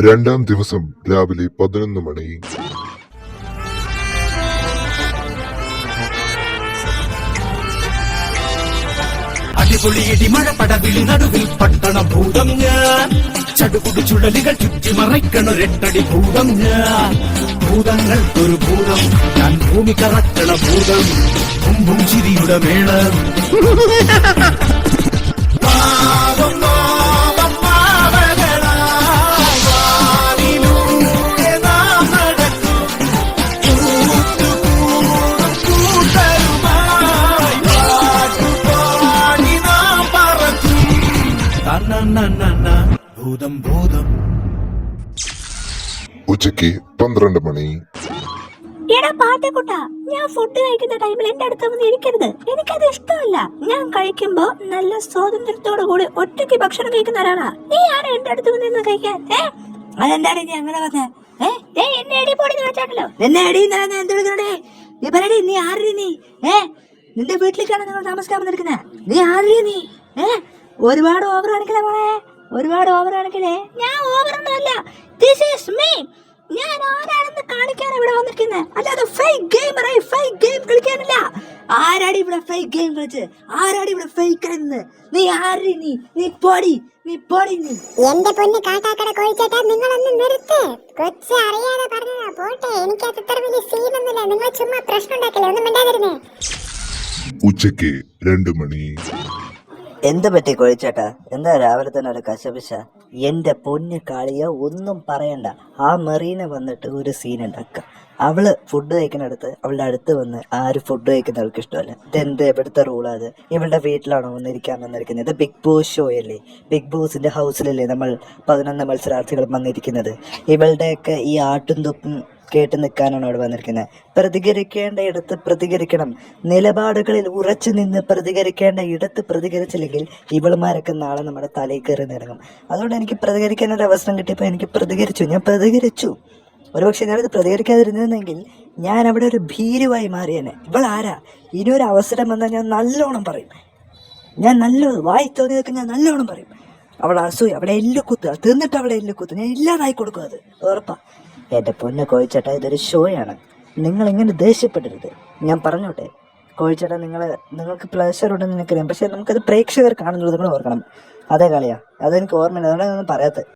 രണ്ടാം ദിവസം രാവിലെ 11 മണി. അടിപൊളി ഇടിമഴ പടവിളി നടുവിൽ പട്ടണ ഭൂതം ഞാൻ ചടുകുടു ചുഴലികൾ ചുറ്റി മറയ്ക്കണൊരെട്ടടി ഭൂതം ഞാൻ ഭൂതങ്ങൾക്കൊരു ഭൂതം ഞാൻ ഭൂമി കറക്കണ ഭൂതം കുമ്പും ചിരിയുടെ മേളം ഭൂതം ഭൂതം. ഉച്ചയ്ക്ക് 12 മണി. എടാ പാറ്റക്കുട്ടാ, ഞാൻ ഫുഡ് കഴിക്കുന്ന ടൈമിൽ എന്റെ അടുത്ത് വന്ന് ഇരിക്കരുത്. എനിക്കത് ഇഷ്ടമല്ല. ഞാൻ കഴിക്കുമ്പോ നല്ല സ്വാതന്ത്ര്യത്തോടു കൂടി ഒറ്റയ്ക്ക് ഭക്ഷണം കഴിക്കുന്ന ഒരാളാ. നീ ആരാ എന്റെ അടുത്ത് വന്ന് കഴിക്കാൻ? അതെന്താണ് നീ അങ്ങനെ പറഞ്ഞേ? എന്നെ അടി പൊടിന്ന് വെച്ചാട്ടല്ലോ. എന്നെ അടി എന്തെടുക്കണേ? നീ പറയടി, നീ ആരുടെ? നീ നിന്റെ വീട്ടിലേക്കാണ് നിങ്ങൾ താമസിക്കാൻ വന്നിരിക്കുന്നത്. നീ ആരുടെ? നീ ഒരുപാട് ഓവർ കാണിക്കലേ മോളെ, ഒരുപാട് ഓവർ കാണിക്കലേ. ഞാൻ ഓവറൊന്നും അല്ല. This is me. ഞാൻ ആരാണെന്ന് കാണിക്കാൻ ഇവിടെ വന്നിരിക്കുന്നത്, അല്ലാതെ ഫേക്ക് ഗെയിമറായി ഫേക്ക് ഗെയിം കളിക്കാനില്ല. ആരാടി ഇവിടെ ഫേക്ക് ഗെയിം കളിച്ച്? ആരാടി ഇവിടെ ഫേക്ക് ആയിരുന്നത്? നീ ആര്? നീ പൊടി, നീ പൊടി. നീ എന്റെ പൊന്ന് കാട്ടാക്കട കോഴിച്ചേട്ടാ, നിങ്ങളൊന്ന് നിർത്ത്. കൊച്ചു അറിയാതെ പറഞ്ഞതാ, പോട്ടെ. എനിക്ക് അത്ര വലിയ സീനൊന്നുമില്ല. നിങ്ങൾ ചുമ്മാ പ്രശ്നം ഉണ്ടാക്കല്ലേ, ഒന്നും മിണ്ടാതിരുന്നേ. ഉച്ചയ്ക്ക് 2 മണി. എന്ത് പറ്റി കോഴിച്ചേട്ടാ? എന്താ രാവിലെ തന്നെ ഒരു കശപിശ? എന്റെ പൊന്ന് കാളിയ, ഒന്നും പറയണ്ട. ആ മെറീന വന്നിട്ട് ഒരു സീൻ ഉണ്ടാക്കുക. അവള് ഫുഡ് കഴിക്കുന്നിടത്ത് അവളുടെ അടുത്ത് വന്ന് ആര് ഫുഡ് കഴിക്കുന്ന അവൾക്ക് ഇഷ്ടമല്ല. ഇതെന്ത് എവിടുത്തെ റൂളാ അത്? ഇവളുടെ വീട്ടിലാണോ വന്നിരിക്കാൻ വന്നിരിക്കുന്നത്? ഇത് ബിഗ് ബോസ് ഷോ അല്ലേ? ബിഗ് ബോസിന്റെ ഹൗസിലല്ലേ നമ്മൾ 11 മത്സരാർത്ഥികൾ വന്നിരിക്കുന്നത്? ഇവളുടെയൊക്കെ ഈ ആട്ടും തൊപ്പും കേട്ട് നിൽക്കാനാണ് അവിടെ വന്നിരിക്കുന്നത്. പ്രതികരിക്കേണ്ട ഇടത്ത് പ്രതികരിക്കണം. നിലപാടുകളിൽ ഉറച്ചു നിന്ന് പ്രതികരിക്കേണ്ട ഇടത്ത് പ്രതികരിച്ചില്ലെങ്കിൽ ഇവളുമാരൊക്കെ നാളെ നമ്മുടെ തലയിൽ കയറി നിറങ്ങും. അതുകൊണ്ട് എനിക്ക് പ്രതികരിക്കാനൊരു അവസരം കിട്ടിയപ്പോൾ എനിക്ക് ഞാൻ പ്രതികരിച്ചു. ഒരുപക്ഷെ ഞാനത് പ്രതികരിക്കാതിരുന്നെങ്കിൽ ഞാൻ അവിടെ ഒരു ഭീരുവായി മാറിയേനെ. ഇവളാരാ? ഇനിയൊരു അവസരം വന്നാൽ ഞാൻ നല്ലോണം പറയും. ഞാൻ വായി തോന്നിയതൊക്കെ ഞാൻ നല്ലോണം പറയും. അവൾ അസൂയ, അവിടെ എല്ലുകുത്ത് തിന്നിട്ട് അവിടെ എല്ലുകുത്ത് ഞാൻ ഇല്ലാതായി കൊടുക്കും. അത് ഉറപ്പാ. എൻ്റെ പൊന്ന് കോഴിച്ചേട്ടാ, ഇതൊരു ഷോയാണ്. നിങ്ങളിങ്ങനെ ദേഷ്യപ്പെടരുത്. ഞാൻ പറഞ്ഞോട്ടെ കോഴിച്ചേട്ടാ, നിങ്ങൾക്ക് പ്ലഷർ ഉണ്ടെന്ന് എനിക്കറിയാം. പക്ഷെ നമുക്കത് പ്രേക്ഷകർ കാണുന്നത് കൂടെ ഓർക്കണം. അതേ കളിയാ, അതെനിക്ക് ഓർമ്മയില്ല. അതുകൊണ്ടാണ് പറയാത്തത്.